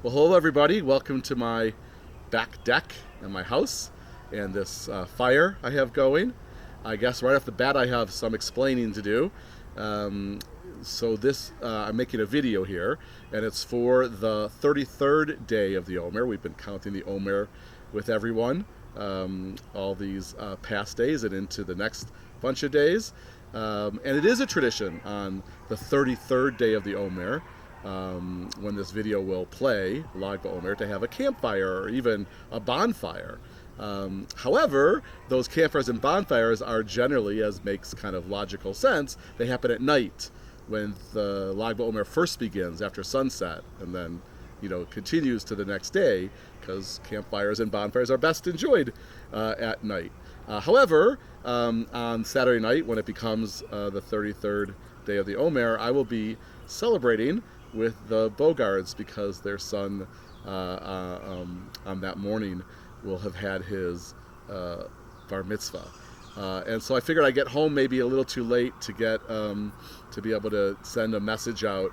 Well, hello everybody. Welcome to my back deck in my house and this fire I have going. I guess right off the bat I have some explaining to do. Um, I'm making a video here, and it's for the 33rd day of the Omer. We've been counting the Omer with everyone all these past days and into the next bunch of days. And it is a tradition on the 33rd day of the Omer, when this video will play, Lag BaOmer, to have a campfire or even a bonfire. However, those campfires and bonfires are generally, as makes kind of logical sense, they happen at night when the Lag BaOmer first begins after sunset, and then continues to the next day, because campfires and bonfires are best enjoyed at night. However, on Saturday night, when it becomes the 33rd day of the Omer, I will be celebrating with the Bogards, because their son on that morning will have had his bar mitzvah. And so I figured I'd get home maybe a little too late to get to be able to send a message out,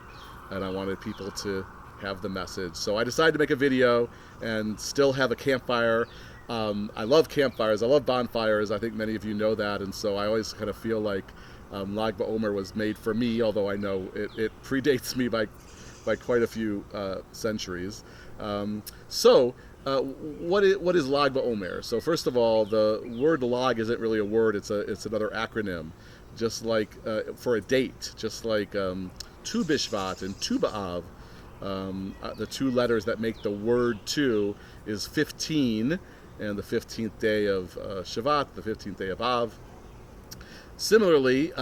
and I wanted people to have the message. So I decided to make a video and still have a campfire. I love campfires. I love bonfires. I think many of you know that, and so I always kind of feel like Lag BaOmer was made for me, although I know it predates me by quite a few centuries. What is Lag BaOmer? So first of all, the word Lag isn't really a word; it's another acronym, just like for a date, just like Tu Bishvat and Tu B'Av. The two letters that make the word Tu is 15, and the 15th day of Shavat, the 15th day of Av. Similarly,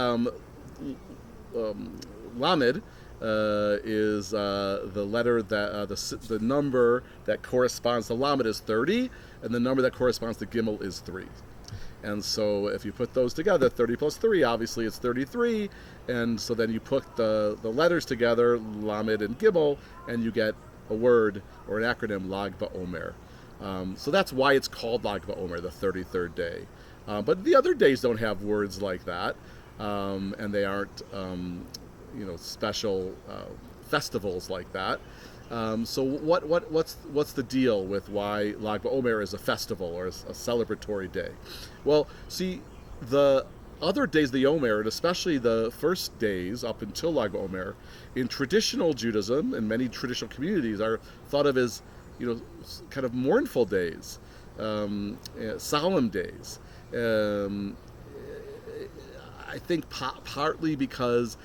Lamed is the letter that the number that corresponds to Lamed is 30, and the number that corresponds to Gimel is 3. And so if you put those together, 30 plus 3, obviously it's 33, and so then you put the letters together, Lamed and Gimel, and you get a word or an acronym, Lag BaOmer. So that's why it's called Lag BaOmer, the 33rd day. But the other days don't have words like that, and they aren't special festivals like that. So what's the deal with why Lag BaOmer is a festival or a celebratory day? Well, see, the other days of the Omer, and especially the first days up until Lag BaOmer, in traditional Judaism and many traditional communities, are thought of as kind of mournful days, solemn days. I think partly because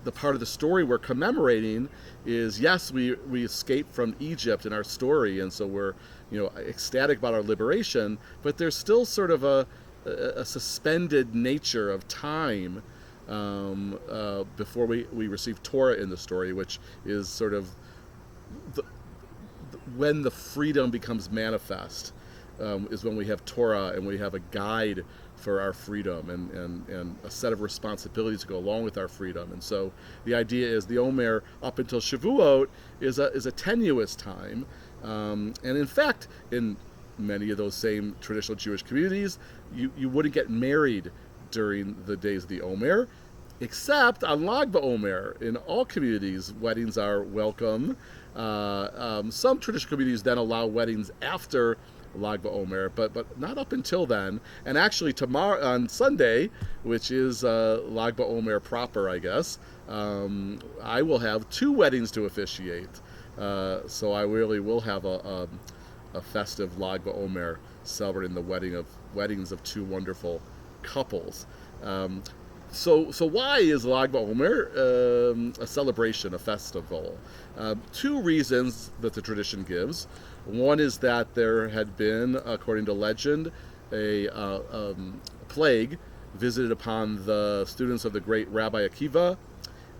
the part of the story we're commemorating is, yes, we escaped from Egypt in our story, and so we're ecstatic about our liberation, but there's still sort of a suspended nature of time before we receive Torah in the story, which is sort of when the freedom becomes manifest, is when we have Torah and we have a guide for our freedom and a set of responsibilities to go along with our freedom. And so the idea is the Omer up until Shavuot is a tenuous time, and in fact, in many of those same traditional Jewish communities, you wouldn't get married during the days of the Omer, except on Lag BaOmer. In all communities, weddings are welcome. Some traditional communities then allow weddings after Lag BaOmer, but not up until then. And actually, tomorrow on Sunday, which is Lag BaOmer proper, I guess, I will have 2 weddings to officiate. So I really will have a festive Lag BaOmer celebrating the weddings of 2 wonderful couples. So why is Lag BaOmer a celebration, a festival? 2 reasons that the tradition gives. One is that there had been, according to legend, a plague visited upon the students of the great Rabbi Akiva,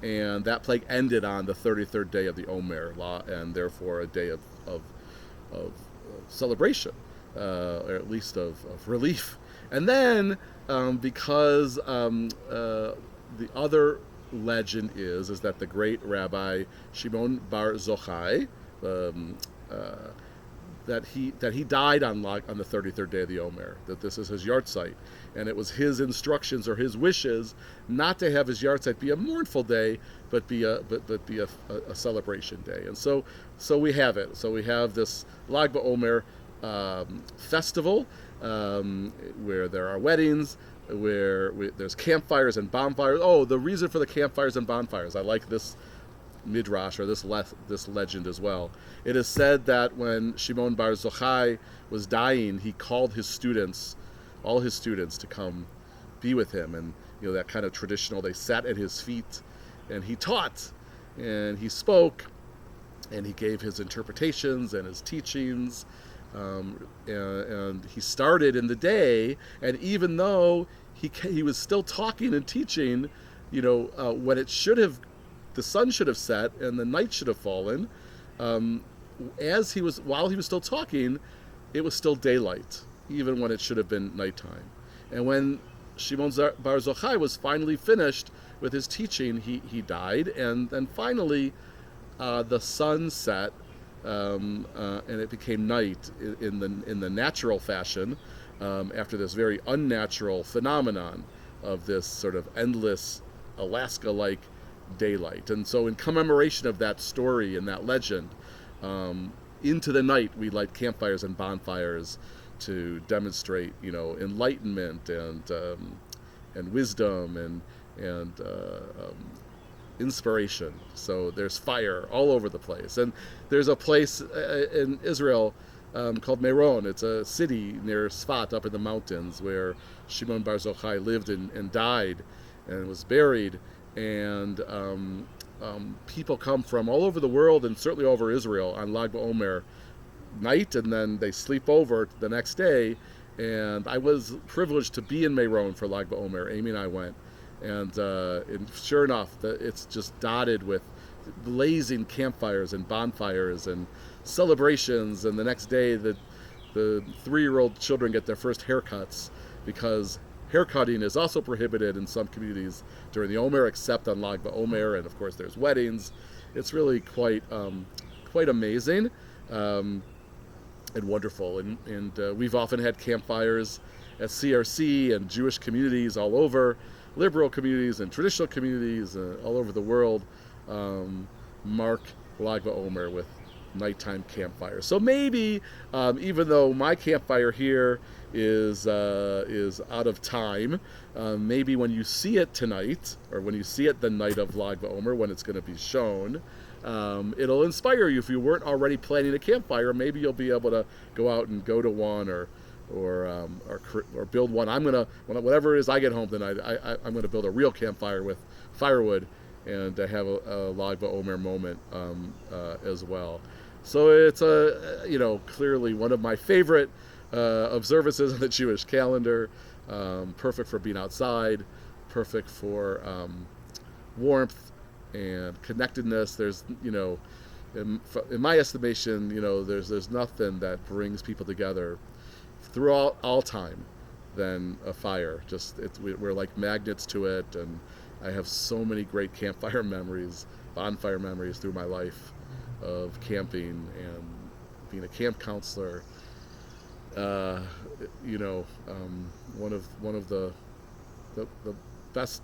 and that plague ended on the 33rd day of the Omer, and therefore a day of celebration, or at least of relief. And then, because the other legend is that the great Rabbi Shimon Bar Zochai that he died on the 33rd day of the Omer, that this is his yahrzeit, and it was his instructions or his wishes not to have his yahrzeit be a mournful day, but be a celebration day. And so we have it. So we have this Lag BaOmer festival where there are weddings, where there's campfires and bonfires. Oh, the reason for the campfires and bonfires, I like this midrash, or this legend as well. It is said that when Shimon bar Yochai was dying, he called all his students, to come be with him, and that kind of traditional. They sat at his feet, and he taught, and he spoke, and he gave his interpretations and his teachings, and he started in the day, and even though he was still talking and teaching, when the sun should have set and the night should have fallen, while he was still talking, it was still daylight, even when it should have been nighttime. And when Shimon bar Yochai was finally finished with his teaching, he died, and then finally the sun set, and it became night in the natural fashion, after this very unnatural phenomenon of this sort of endless Alaska-like daylight. And so in commemoration of that story and that legend, into the night we light campfires and bonfires to demonstrate enlightenment and wisdom and inspiration. So there's fire all over the place, and there's a place in Israel called Meron. It's a city near Sfat up in the mountains where Shimon bar Yochai lived and died and was buried. And people come from all over the world, and certainly over Israel, on Lag BaOmer night, and then they sleep over the next day. And I was privileged to be in Meron for Lag BaOmer. Amy and I went, and sure enough, it's just dotted with blazing campfires and bonfires and celebrations. And the next day, the 3-year-old children get their first haircuts, because haircutting is also prohibited in some communities during the Omer, except on Lag BaOmer, and of course there's weddings. It's really quite amazing and wonderful. And we've often had campfires at CRC and Jewish communities all over, liberal communities and traditional communities all over the world mark Lag BaOmer with nighttime campfires. So maybe, even though my campfire here is out of time, maybe when you see it tonight, or when you see it the night of Lag BaOmer, when it's going to be shown, it'll inspire you. If you weren't already planning a campfire, maybe you'll be able to go out and go to one, or build one. Whatever it is I get home tonight, I'm going to build a real campfire with firewood, and have a Lag BaOmer moment as well. So it's clearly one of my favorite observances on the Jewish calendar. Perfect for being outside, perfect for warmth and connectedness. There's, in my estimation, there's nothing that brings people together throughout all time than a fire. We're like magnets to it, and I have so many great campfire memories, bonfire memories through my life of camping and being a camp counselor. One of the best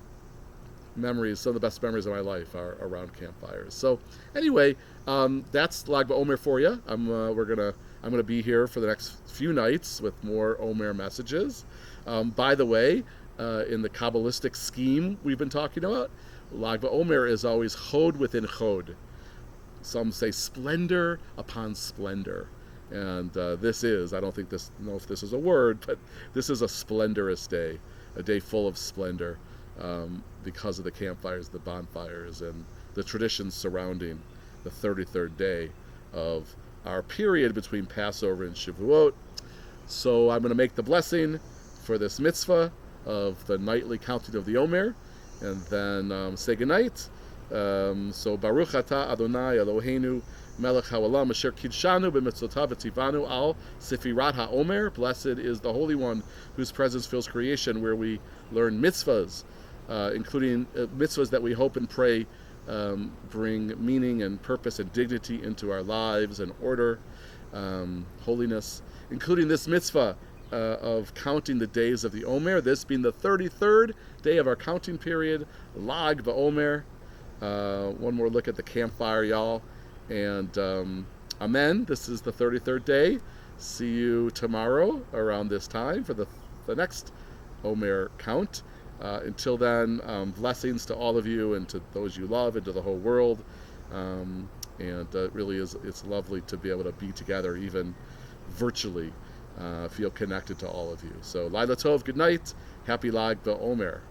memories, some of the best memories of my life are around campfires. So anyway, that's Lag BaOmer for you. I'm gonna be here for the next few nights with more Omer messages. By the way, in the Kabbalistic scheme we've been talking about, Lag BaOmer is always chod within chod. Some say splendor upon splendor. And this is, I don't know if this is a word, but this is a splendorous day, a day full of splendor, because of the campfires, the bonfires, and the traditions surrounding the 33rd day of our period between Passover and Shavuot. So I'm going to make the blessing for this mitzvah of the nightly counting of the Omer, and then say goodnight. So Baruch Atah Adonai Eloheinu Melech Haolam Asher Kidshanu B'Mitzvotav V'Tzivanu Al Sefirat HaOmer. Blessed is the Holy One whose presence fills creation, where we learn mitzvahs, including mitzvahs that we hope and pray bring meaning and purpose and dignity into our lives and order. holiness, including this mitzvah of counting the days of the Omer, this being the 33rd day of our counting period, Lag B Omer. One more look at the campfire, y'all. And amen. This is the 33rd day. See you tomorrow around this time for the next Omer count. Until then, blessings to all of you and to those you love and to the whole world. And it really is, it's lovely to be able to be together, even virtually, feel connected to all of you. So, Laila Tov, good night. Happy Lag B Omer.